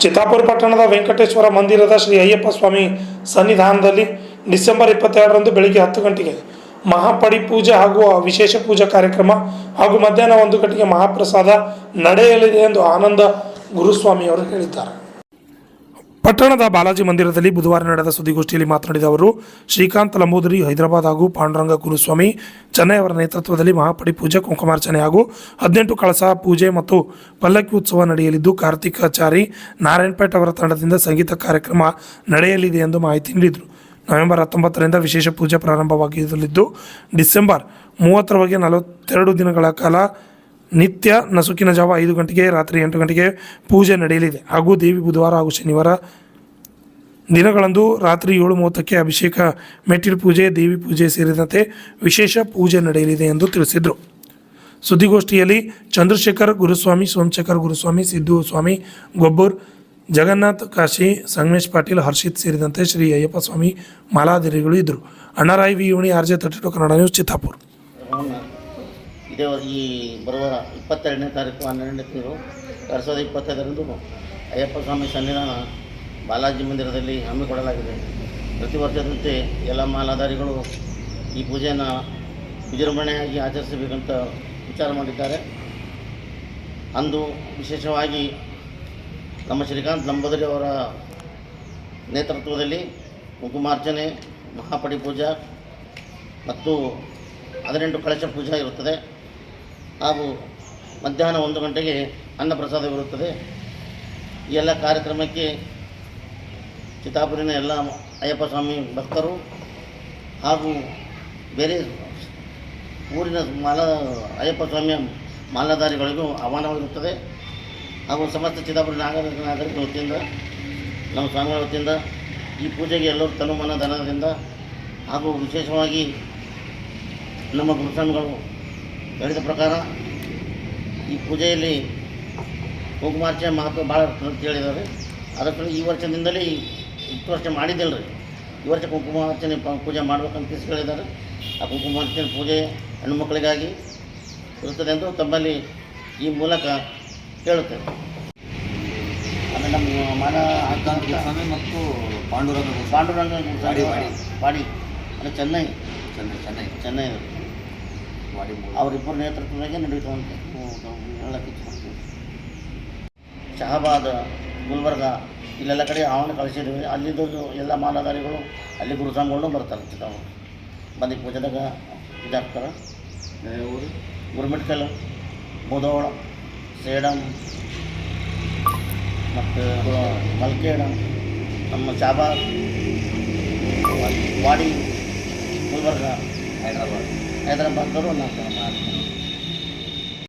ಚಿತ್ತಾಪುರ ಪಟ್ಟಣದ ವೆಂಕಟೇಶ್ವರ ಮಂದಿರದ ಶ್ರೀ ಅಯ್ಯಪ್ಪ ಸ್ವಾಮಿ ಸನ್ನಿಧಾನದಲ್ಲಿ ಡಿಸೆಂಬರ್ 22ರಂದು ಬೆಳಗ್ಗೆ 10 ಗಂಟೆಗೆ ಮಹಾಪಡಿ ಪೂಜೆ ಹಾಗೂ ವಿಶೇಷ ಪೂಜಾ ಕಾರ್ಯಕ್ರಮ ಹಾಗೂ ಮಧ್ಯಾಹ್ನ 1 ಗಂಟೆಗೆ ಮಹಾಪ್ರಸಾದ ನಡೆಯಲಿದೆ ಎಂದು ಆನಂದ ಗುರುಸ್ವಾಮಿಯವರು ಹೇಳಿದ್ದಾರೆ. ಪಟ್ಟಣದ ಬಾಲಾಜಿ ಮಂದಿರದಲ್ಲಿ ಬುಧವಾರ ನಡೆದ ಸುದ್ದಿಗೋಷ್ಠಿಯಲ್ಲಿ ಮಾತನಾಡಿದ ಅವರು, ಶ್ರೀಕಾಂತ್ ಲಂಬೋದರಿ ಹೈದರಾಬಾದ್ ಹಾಗೂ ಪಾಂಡುರಂಗ ಗುರುಸ್ವಾಮಿ ಚೆನ್ನೈ ಅವರ ನೇತೃತ್ವದಲ್ಲಿ ಮಹಾಪಡಿ ಪೂಜೆ, ಕುಂಕುಮಾರ್ಚನೆ ಹಾಗೂ 18 ಕಳಸ ಪೂಜೆ ಮತ್ತು ಪಲ್ಲಕ್ಕಿ ಉತ್ಸವ ನಡೆಯಲಿದ್ದು, ಕಾರ್ತಿಕಾಚಾರಿ ನಾರಾಯಣಪೇಟ್ ಅವರ ತಂಡದಿಂದ ಸಂಗೀತ ಕಾರ್ಯಕ್ರಮ ನಡೆಯಲಿದೆ ಎಂದು ಮಾಹಿತಿ ನೀಡಿದರು. ನವೆಂಬರ್ 19ರಿಂದ ವಿಶೇಷ ಪೂಜೆ ಪ್ರಾರಂಭವಾಗಿರಲಿದ್ದು, ಡಿಸೆಂಬರ್ 30ರವರೆಗೆ 42 ದಿನಗಳ ಕಾಲ ನಿತ್ಯ ನಸುಕಿನ ಜಾವ 5 ಗಂಟೆಗೆ, ರಾತ್ರಿ 8 ಗಂಟೆಗೆ ಪೂಜೆ ನಡೆಯಲಿದೆ ಹಾಗೂ ದೇವಿ ಬುಧವಾರ ಹಾಗೂ ಶನಿವಾರ ದಿನಗಳಂದು ರಾತ್ರಿ 7:30ಕ್ಕೆ ಅಭಿಷೇಕ, ಮೆಟ್ಟಿಲು ಪೂಜೆ, ದೇವಿ ಪೂಜೆ ಸೇರಿದಂತೆ ವಿಶೇಷ ಪೂಜೆ ನಡೆಯಲಿದೆ ಎಂದು ತಿಳಿಸಿದರು. ಸುದ್ದಿಗೋಷ್ಠಿಯಲ್ಲಿ ಚಂದ್ರಶೇಖರ್ ಗುರುಸ್ವಾಮಿ, ಸೋಮಶೇಖರ್ ಗುರುಸ್ವಾಮಿ, ಸಿದ್ದು ಸ್ವಾಮಿ ಗೊಬ್ಬೂರ್, ಜಗನ್ನಾಥ್ ಕಾಶಿ, ಸಂಗಮೇಶ್ ಪಾಟೀಲ್, ಹರ್ಷಿತ್ ಸೇರಿದಂತೆ ಶ್ರೀ ಅಯ್ಯಪ್ಪ ಸ್ವಾಮಿ ಮಾಲಾಧಾರಿಗಳು ಇದ್ದರು. ಅಣ್ಣರಾಯ್ ವಿ ಯುಣಿ, RJ32 ಕನ್ನಡ ನ್ಯೂಸ್, ಚಿತ್ತಾಪುರ. ಇದೇ ಈ ಬರುವ 22ನೇ ತಾರೀಕು 12ನೇ ತಿಂಗಳು 2025ರಂದು ಅಯ್ಯಪ್ಪ ಸ್ವಾಮಿ ಸನ್ನಿಧಾನ ಬಾಲಾಜಿ ಮಂದಿರದಲ್ಲಿ ಹಮ್ಮಿಕೊಳ್ಳಲಾಗಿದೆ. ಪ್ರತಿ ವರ್ಷದಂತೆ ಎಲ್ಲ ಮಾಲಾಧಾರಿಗಳು ಈ ಪೂಜೆಯನ್ನು ವಿಜೃಂಭಣೆಯಾಗಿ ಆಚರಿಸಬೇಕಂತ ವಿಚಾರ ಮಾಡಿದ್ದಾರೆ. ಅಂದು ವಿಶೇಷವಾಗಿ ನಮ್ಮ ಶ್ರೀಕಾಂತ್ ಲಂಬೋದರಿ ಅವರ ನೇತೃತ್ವದಲ್ಲಿ ಕುಂಕುಮಾರ್ಚನೆ, ಮಹಾಪಡಿ ಪೂಜಾ ಮತ್ತು 18 ಕಳಶ ಪೂಜಾ ಇರುತ್ತದೆ ಹಾಗೂ ಮಧ್ಯಾಹ್ನ 1 ಗಂಟೆಗೆ ಅನ್ನಪ್ರಸಾದವಿರುತ್ತದೆ. ಈ ಎಲ್ಲ ಕಾರ್ಯಕ್ರಮಕ್ಕೆ ಚಿತ್ತಾಪುರಿನ ಎಲ್ಲ ಅಯ್ಯಪ್ಪ ಸ್ವಾಮಿ ಭಕ್ತರು ಹಾಗೂ ಬೇರೆ ಊರಿನ ಅಯ್ಯಪ್ಪ ಸ್ವಾಮಿಯ ಮಾಲಾಧಾರಿಗಳಿಗೂ ಆಹ್ವಾನವಾಗಿರುತ್ತದೆ. ಹಾಗೂ ಸಮಸ್ತ ಚಿತ್ತಾಪುರ ನಾಗರಿಕರ ವತಿಯಿಂದ, ನಮ್ಮ ಸ್ವಾಮಿಗಳ ವತಿಯಿಂದ ಈ ಪೂಜೆಗೆ ಎಲ್ಲರೂ ತನುಮನ ಧನದಿಂದ ಹಾಗೂ ವಿಶೇಷವಾಗಿ ನಮ್ಮ ಗುರುಸ್ವಾಮಿಗಳು ಹೇಳಿದ ಪ್ರಕಾರ ಈ ಪೂಜೆಯಲ್ಲಿ ಕುಂಕುಮಾರ್ಚನೆ ಮಹತ್ವ ಭಾಳ ಇರ್ತದೆ ಅಂತ ಹೇಳಿದ್ದಾರೆ. ಅದಕ್ಕೆ ಈ ವರ್ಷದಿಂದಲೇ ಇಷ್ಟು ವರ್ಷ ಮಾಡಿದ್ದಿಲ್ಲ ರೀ, ಈ ವರ್ಷ ಕುಂಕುಮಾರ್ಚನೆ ಪೂಜೆ ಮಾಡ್ಬೇಕಂತ ಹೇಳಿದ್ದಾರೆ. ಆ ಕುಂಕುಮಾರ್ಚನೆ ಪೂಜೆ ಹೆಣ್ಣು ಮಕ್ಕಳಿಗಾಗಿ ಇರುತ್ತದೆ ಎಂದು ತಮ್ಮಲ್ಲಿ ಈ ಮೂಲಕ ಹೇಳುತ್ತೇವೆ. ಆಮೇಲೆ ನಮ್ಮ ಮಾನ ಸ್ವಾಮಿ ಮತ್ತು ಪಾಂಡುರಂಗ ಪಾಡಿ ಅಂದರೆ ಚೆನ್ನೈ ಅವರಿಬ್ಬರ ನೇತೃತ್ವದಾಗೆ ನಡೆಯುತ್ತಂತೆ ಹೇಳಕ್ಕೆ ಇಚ್ಛಪಡ್ತೀವಿ. ಶಹಾಬಾದ್, ಗುಲ್ಬರ್ಗ ಇಲ್ಲೆಲ್ಲ ಕಡೆ ಆಹ್ವಾನ ಕಳಿಸಿದ್ದೀವಿ. ಅಲ್ಲಿದ್ದು ಎಲ್ಲ ಮಾಲಾಧಾರಿಗಳು ಅಲ್ಲಿ ಗುರುಸ್ವಾಮಿಗಳು ಬರ್ತಾರೆ. ಚಿತ್ತಾಪುರ ಬಂದು ಪೂಜೆದಾಗ ಪೂಜೆ ಆಗ್ತಾರೆ. ಗುರುಮಿಟ್ಕಲ್, ಮುಧೋಳ, ಸೇಡಂ ಮತ್ತು ಮಲ್ಕೇಡ, ನಮ್ಮ ಶಹಾಬಾದ್, ವಾಡಿ, ಗುಲ್ಬರ್ಗ, ಹೈದರಾಬಾದವರು 4